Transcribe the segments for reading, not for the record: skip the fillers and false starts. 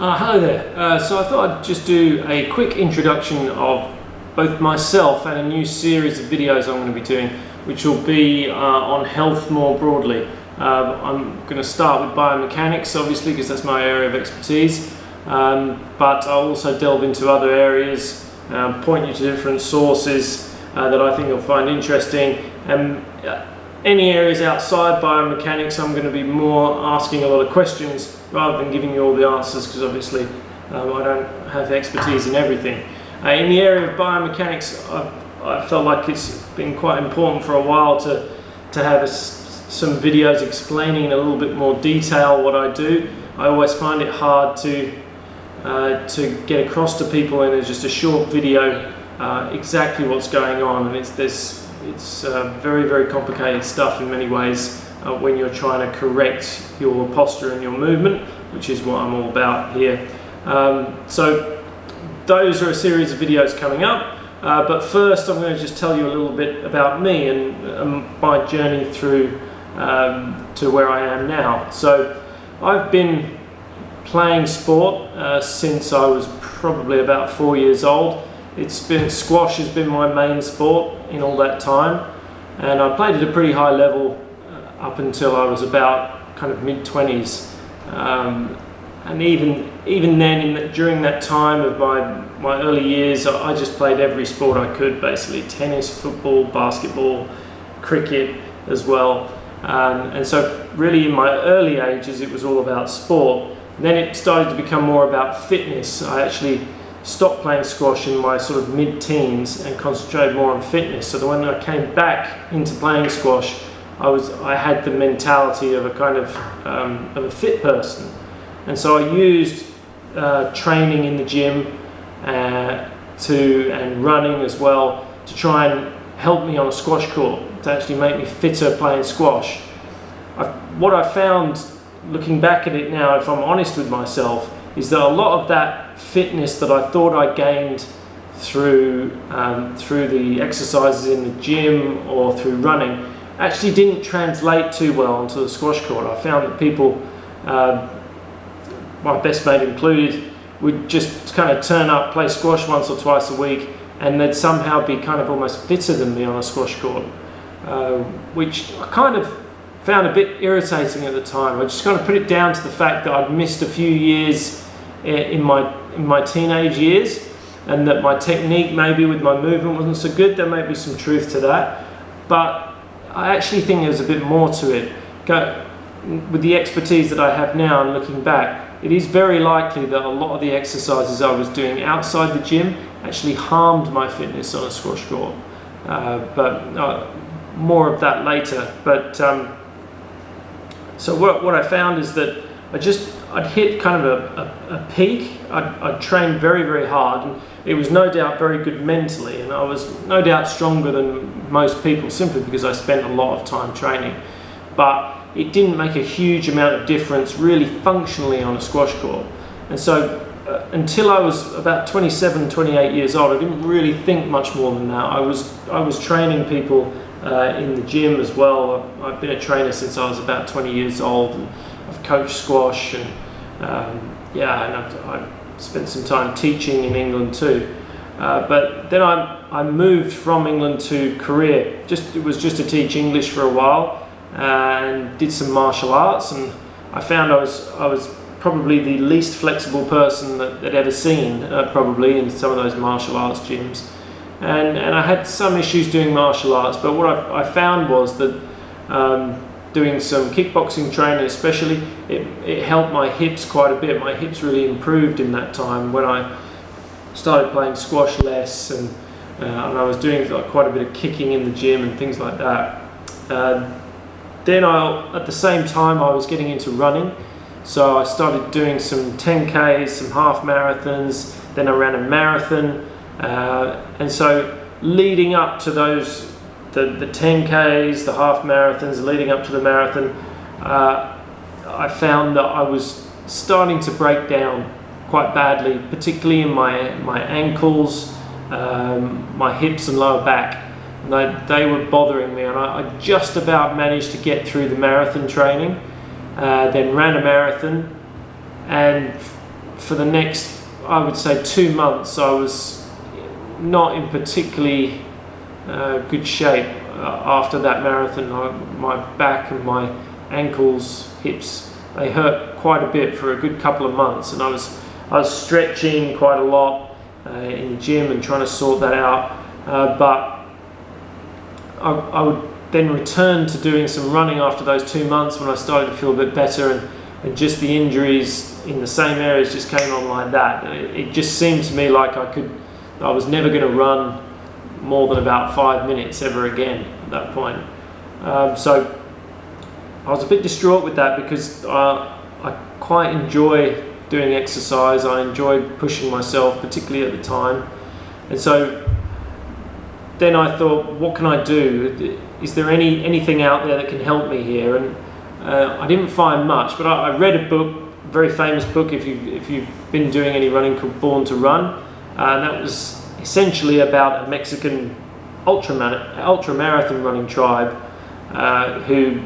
Hello there. So I thought I'd just do a quick introduction of both myself and a new series of videos I'm going to be doing, which will be on health more broadly. I'm going to start with biomechanics, obviously, because that's my area of expertise, but I'll also delve into other areas, point you to different sources that I think you'll find interesting. And any areas outside biomechanics, I'm going to be more asking a lot of questions rather than giving you all the answers, because obviously I don't have expertise in everything. In the area of biomechanics, I felt like it's been quite important for a while to have some videos explaining in a little bit more detail what I do. I always find it hard to get across to people in just a short video exactly what's going on, and it's very, very complicated stuff in many ways when you're trying to correct your posture and your movement, which is what I'm all about here. So those are a series of videos coming up, but first I'm going to just tell you a little bit about me and my journey through to where I am now. So I've been playing sport since I was probably about 4 years old. Squash has been my main sport in all that time, and I played at a pretty high level up until I was about kind of mid-20s, and even then, during that time of my early years, I just played every sport I could, basically tennis, football, basketball, cricket as well, and so really in my early ages it was all about sport. And then it started to become more about fitness. I actually stopped playing squash in my sort of mid-teens and concentrated more on fitness. So that when I came back into playing squash, I had the mentality of a kind of a fit person, and so I used training in the gym and running as well to try and help me on a squash court, to actually make me fitter playing squash. What I found, looking back at it now, if I'm honest with myself, is that a lot of that fitness that I thought I gained through the exercises in the gym or through running actually didn't translate too well onto the squash court. I found that people, my best mate included, would just kind of turn up, play squash once or twice a week, and they'd somehow be kind of almost fitter than me on a squash court, which I kind of found a bit irritating at the time. I just kind of put it down to the fact that I'd missed a few years in my teenage years, and that my technique maybe with my movement wasn't so good. There may be some truth to that, but I actually think there's a bit more to it. With the expertise that I have now and looking back, it is very likely that a lot of the exercises I was doing outside the gym actually harmed my fitness on a squash court, but more of that later. But so what I found is that I'd hit kind of a peak. I'd trained very, very hard, and it was no doubt very good mentally, and I was no doubt stronger than most people simply because I spent a lot of time training. But it didn't make a huge amount of difference really functionally on a squash court. And so until I was about 27, 28 years old, I didn't really think much more than that. I was training people in the gym as well. I've been a trainer since I was about 20 years old, and I've coached squash, and and I've spent some time teaching in England too. But then I moved from England to Korea. It was just to teach English for a while, and did some martial arts, and I found I was probably the least flexible person that they'd ever seen, probably in some of those martial arts gyms. And I had some issues doing martial arts, but what I found was that doing some kickboxing training especially, it helped my hips quite a bit. My hips really improved in that time when I started playing squash less, and I was doing quite a bit of kicking in the gym and things like that. Then at the same time I was getting into running, so I started doing some 10Ks, some half marathons, then I ran a marathon. And so leading up to those, the 10Ks, the half marathons, leading up to the marathon, I found that I was starting to break down quite badly, particularly in my ankles, my hips and lower back. And they were bothering me, and I just about managed to get through the marathon training, then ran a marathon, and for the next, I would say, 2 months, I was not in particularly good shape after that marathon. My back and my ankles, hips, they hurt quite a bit for a good couple of months, and I was stretching quite a lot in the gym and trying to sort that out. But I would then return to doing some running after those 2 months when I started to feel a bit better, and just the injuries in the same areas just came on like that. It just seemed to me like I was never going to run more than about 5 minutes ever again at that point. So I was a bit distraught with that, because I quite enjoy doing exercise. I enjoyed pushing myself, particularly at the time. And so then I thought, what can I do? Is there anything out there that can help me here? And I didn't find much, but I read a book, a very famous book if you've been doing any running, called Born to Run, and that was essentially about a Mexican ultra-marathon running tribe who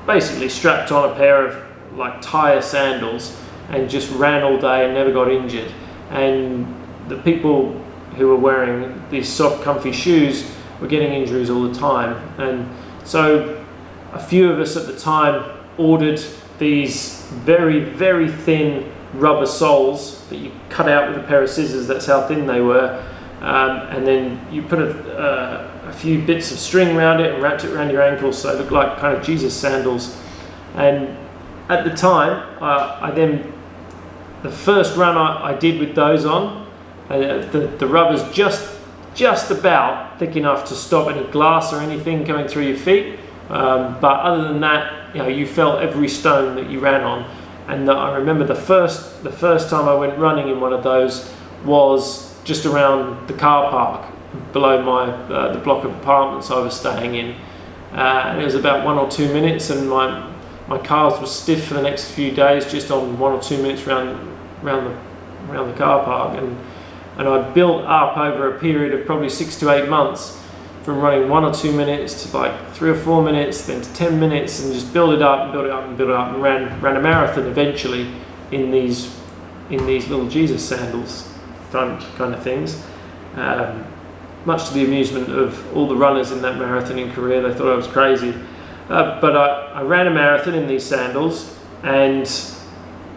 basically strapped on a pair of like tire sandals and just ran all day and never got injured. And the people who were wearing these soft, comfy shoes were getting injuries all the time. And so a few of us at the time ordered these very, very thin rubber soles that you cut out with a pair of scissors. That's how thin they were. And then you put a few bits of string around it and wrapped it around your ankles, so it looked like kind of Jesus sandals. And at the time, the first run I did with those on, the rubber's just about thick enough to stop any glass or anything coming through your feet. But other than that, you felt every stone that you ran on. And I remember the first time I went running in one of those was just around the car park below the block of apartments I was staying in. And it was about 1 or 2 minutes, and my calves were stiff for the next few days just on 1 or 2 minutes around the car park. And I built up over a period of probably 6 to 8 months, from running 1 or 2 minutes to like 3 or 4 minutes, then to 10 minutes, and just build it up and build it up and build it up, and ran a marathon eventually in these little Jesus sandals kind of things. Much to the amusement of all the runners in that marathon in Korea. They thought I was crazy. But I ran a marathon in these sandals, and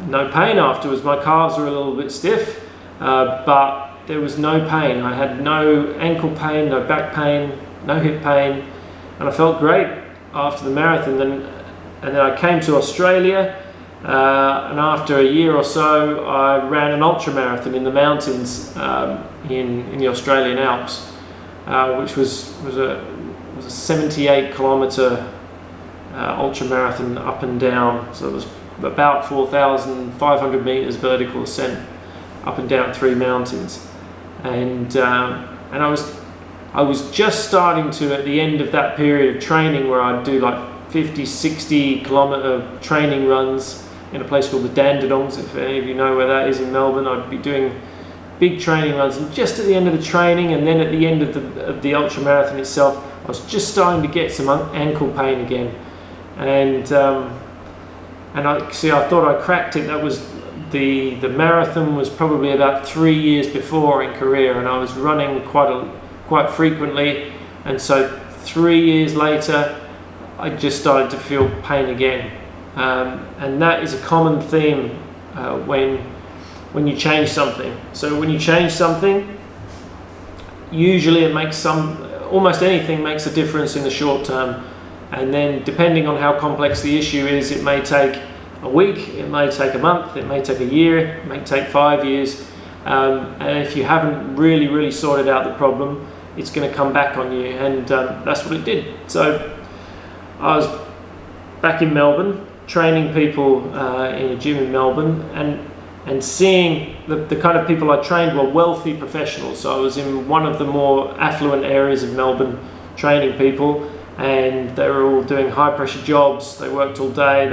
no pain afterwards. My calves were a little bit stiff, but there was no pain. I had no ankle pain, no back pain, no hip pain, and I felt great after the marathon. And then I came to Australia, and after a year or so, I ran an ultra marathon in the mountains in the Australian Alps, which was a 78 kilometre ultra marathon up and down. So it was about 4,500 metres vertical ascent up and down 3 mountains. And I was just starting to, at the end of that period of training, where I'd do like 50, 60 kilometre training runs in a place called the Dandenongs, if any of you know where that is in Melbourne. I'd be doing big training runs, and just at the end of the training, and then at the end of the ultra marathon itself, I was just starting to get some ankle pain again. And I thought I cracked it. That was the marathon was probably about 3 years before in Korea, and I was running quite frequently. And so 3 years later, I just started to feel pain again. And that is a common theme when you change something. So when you change something, usually it makes almost anything makes a difference in the short term. And then depending on how complex the issue is, it may take a week, it may take a month, it may take a year, it may take 5 years. And if you haven't really sorted out the problem, it's going to come back on you. And that's what it did. So I was back in Melbourne, training people in a gym in Melbourne, and seeing the kind of people I trained were wealthy professionals. So I was in one of the more affluent areas of Melbourne training people, and they were all doing high pressure jobs. They worked all day.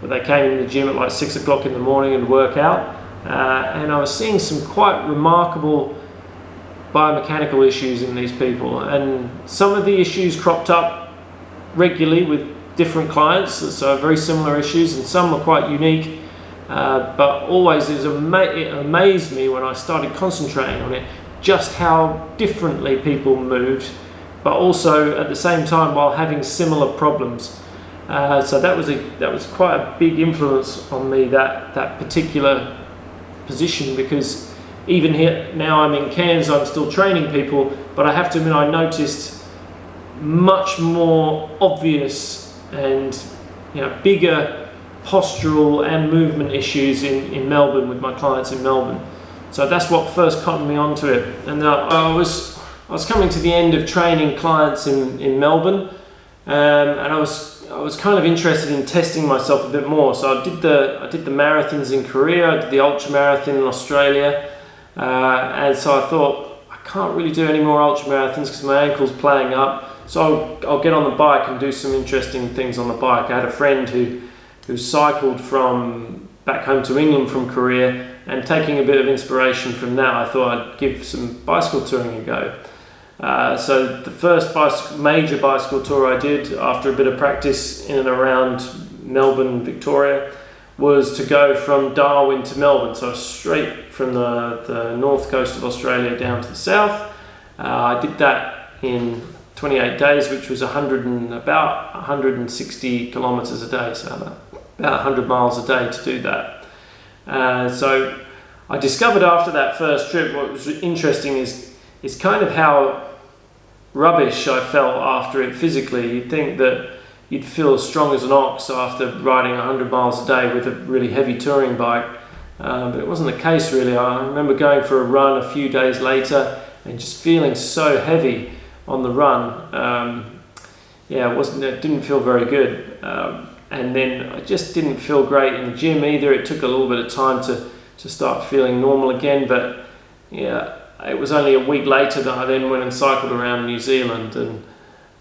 They came in the gym at like 6 o'clock in the morning and work out. And I was seeing some quite remarkable biomechanical issues in these people. And some of the issues cropped up regularly with different clients, so very similar issues, and some were quite unique. but always it amazed me when I started concentrating on it, just how differently people moved, but also at the same time while having similar problems. So that was quite a big influence on me, that particular position, because even here now I'm in Cairns, I'm still training people, but I have to admit I noticed much more obvious and bigger postural and movement issues in Melbourne with my clients in Melbourne. So that's what first cottoned me onto it. And I was coming to the end of training clients in Melbourne, and I was kind of interested in testing myself a bit more. So I did the marathons in Korea, I did the ultra marathon in Australia, and so I thought I can't really do any more ultra marathons because my ankle's playing up. So I'll get on the bike and do some interesting things on the bike. I had a friend who cycled from back home to England from Korea, and taking a bit of inspiration from that, I thought I'd give some bicycle touring a go. So the first major bicycle tour I did after a bit of practice in and around Melbourne, Victoria, was to go from Darwin to Melbourne, so straight from the north coast of Australia down to the south. I did that in 28 days, which was about 160 kilometres a day, so about 100 miles a day to do that. So I discovered after that first trip, what was interesting is kind of how rubbish I felt after it physically. You'd think that you'd feel as strong as an ox after riding 100 miles a day with a really heavy touring bike, but it wasn't the case really. I remember going for a run a few days later and just feeling so heavy on the run. It didn't feel very good, and then I just didn't feel great in the gym either. It took a little bit of time to start feeling normal again, but it was only a week later that I then went and cycled around New Zealand, and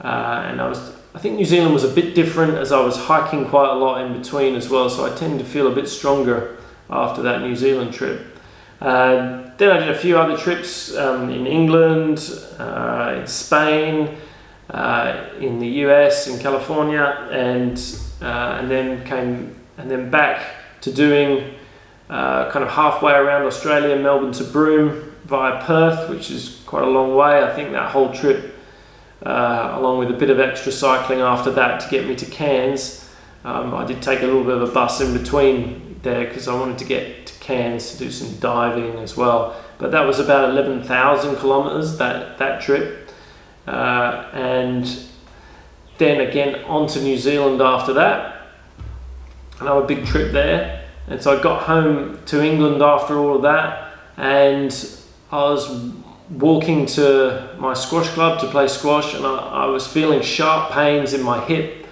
I think New Zealand was a bit different, as I was hiking quite a lot in between as well, so I tend to feel a bit stronger after that New Zealand trip. Then I did a few other trips in England, in Spain, in the US, in California, and then back to doing kind of halfway around Australia, Melbourne to Broome via Perth, which is quite a long way. I think that whole trip, along with a bit of extra cycling after that to get me to Cairns, I did take a little bit of a bus in between there because I wanted to get to Cairns to do some diving as well. But that was about 11,000 kilometres, that trip. And then again on to New Zealand after that. Another big trip there. And so I got home to England after all of that, and I was walking to my squash club to play squash, and I was feeling sharp pains in my hip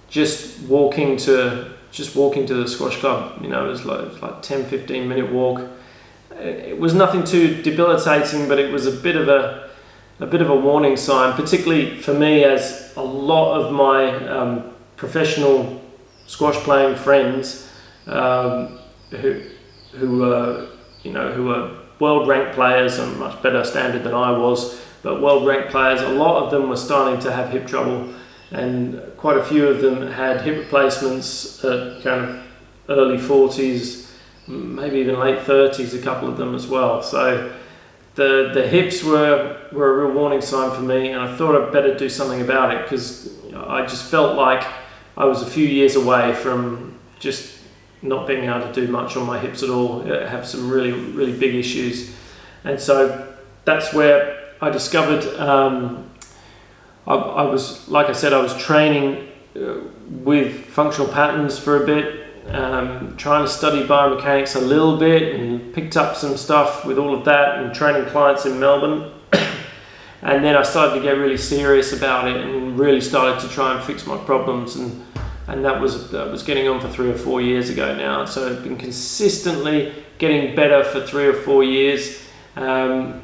just walking to the squash club. It was like 10-15 minute walk. It was nothing too debilitating, but it was a bit of a warning sign, particularly for me, as a lot of my professional squash playing friends who were world ranked players and much better standard than I was, but world ranked players, a lot of them were starting to have hip trouble, and quite a few of them had hip replacements at kind of early 40s, maybe even late 30s, a couple of them as well. So the hips were a real warning sign for me, and I thought I'd better do something about it, because I just felt like I was a few years away from just not being able to do much on my hips at all. I have some really, really big issues. And so that's where I discovered, I was, like I said, I was training with functional patterns for a bit, trying to study biomechanics a little bit, and picked up some stuff with all of that and training clients in Melbourne. And then I started to get really serious about it and really started to try and fix my problems, and that was getting on for 3 or 4 years ago now. So I've been consistently getting better for 3 or 4 years. My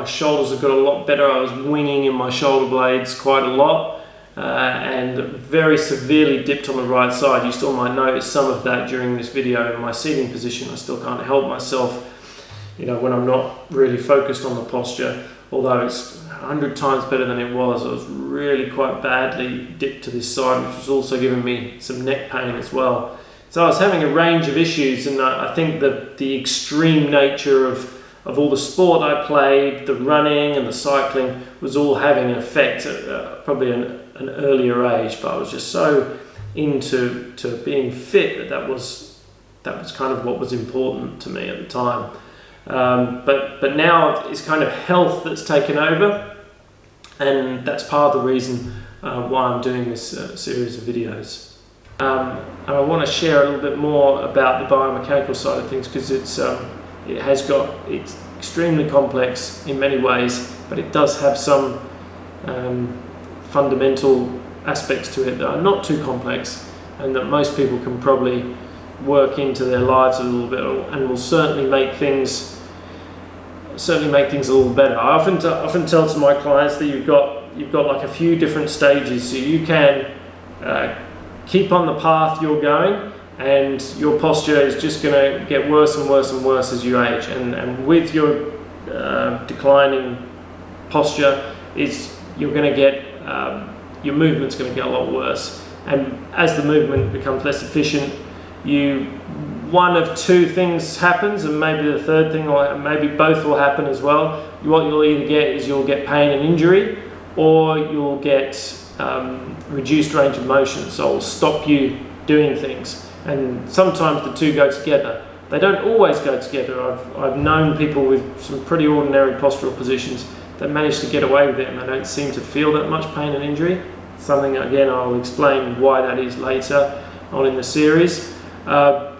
shoulders have got a lot better. I was winging in my shoulder blades quite a lot, and very severely dipped on the right side. You still might notice some of that during this video in my seating position. I still can't help myself, when I'm not really focused on the posture, although it's 100 times better than it was. I was really quite badly dipped to this side, which was also giving me some neck pain as well. So I was having a range of issues, and I think that the extreme nature of all the sport I played, the running and the cycling, was all having an effect at probably an earlier age. But I was just so into being fit that was kind of what was important to me at the time. But now it's kind of health that's taken over, and that's part of the reason why I'm doing this series of videos. And I want to share a little bit more about the biomechanical side of things, because it's extremely complex in many ways, but it does have some fundamental aspects to it that are not too complex, and that most people can probably work into their lives a little bit, and will certainly make things a little better. I often tell to my clients that you've got like a few different stages, so you can keep on the path you're going, and your posture is just going to get worse and worse and worse as you age, and with your declining posture you're going to get your movement's going to get a lot worse, and as the movement becomes less efficient, one of two things happens, and maybe the third thing, or maybe both will happen as well. What you'll either get is you'll get pain and injury, or you'll get reduced range of motion, so it'll stop you doing things. And sometimes the two go together. They don't always go together. I've known people with some pretty ordinary postural positions that manage to get away with it, and they don't seem to feel that much pain and injury. Something, again, I'll explain why that is later on in the series. But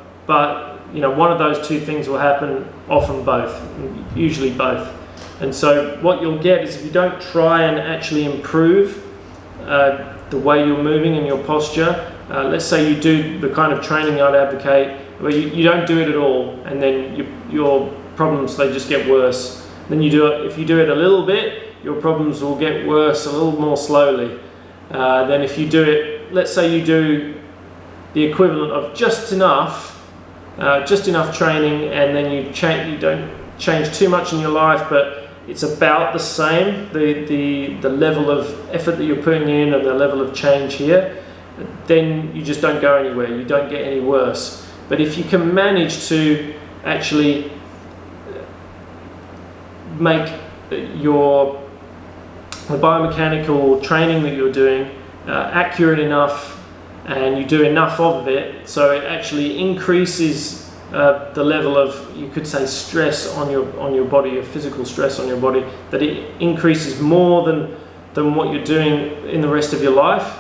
one of those two things will happen, often both, usually both. And so what you'll get is, if you don't try and actually improve the way you're moving and your posture, let's say you do the kind of training I'd advocate, where you don't do it at all, and then your problems, they just get worse. Then if you do it a little bit, your problems will get worse a little more slowly. Then if you do it, let's say you do the equivalent of just enough training, and then you don't change too much in your life, but it's about the same, the level of effort that you're putting in and the level of change here, then you just don't go anywhere, you don't get any worse. But if you can manage to actually make the biomechanical training that you're doing accurate enough, and you do enough of it so it actually increases the level of, you could say, stress on your body, of physical stress on your body, that it increases more than what you're doing in the rest of your life,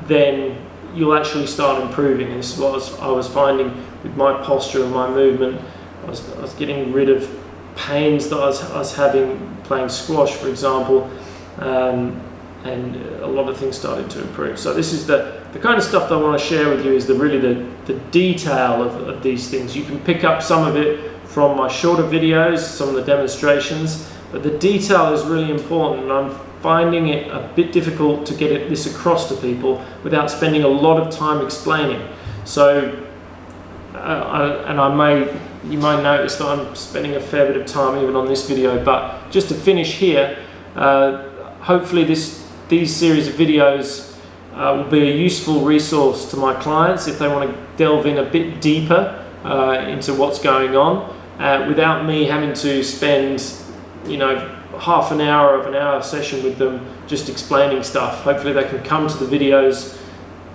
then you'll actually start improving. And this is what I was finding with my posture and my movement. I was getting rid of pains that I was having playing squash, for example, and a lot of things started to improve. So this is the kind of stuff that I want to share with you, is really the detail of these things. You can pick up some of it from my shorter videos, some of the demonstrations, but the detail is really important, and I'm finding it a bit difficult to get this across to people without spending a lot of time explaining. So you might notice that I'm spending a fair bit of time even on this video, but just to finish here, hopefully these series of videos will be a useful resource to my clients if they want to delve in a bit deeper into what's going on, without me having to spend half an hour of an hour session with them just explaining stuff. Hopefully they can come to the videos,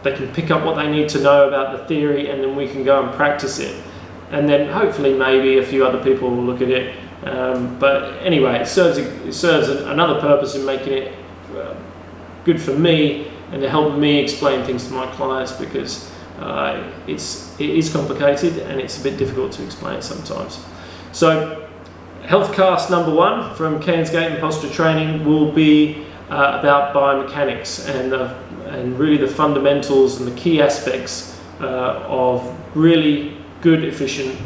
they can pick up what they need to know about the theory, and then we can go and practice it. And then hopefully maybe a few other people will look at it. But anyway, it serves another purpose in making it good for me and to help me explain things to my clients, because it is complicated and it's a bit difficult to explain sometimes. So Healthcast number 1 from Cairns Gait and Posture Training will be about biomechanics and really the fundamentals and the key aspects of really good, efficient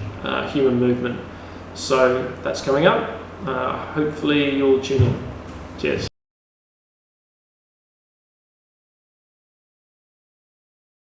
human movement. So that's coming up. Hopefully you'll tune in. Cheers.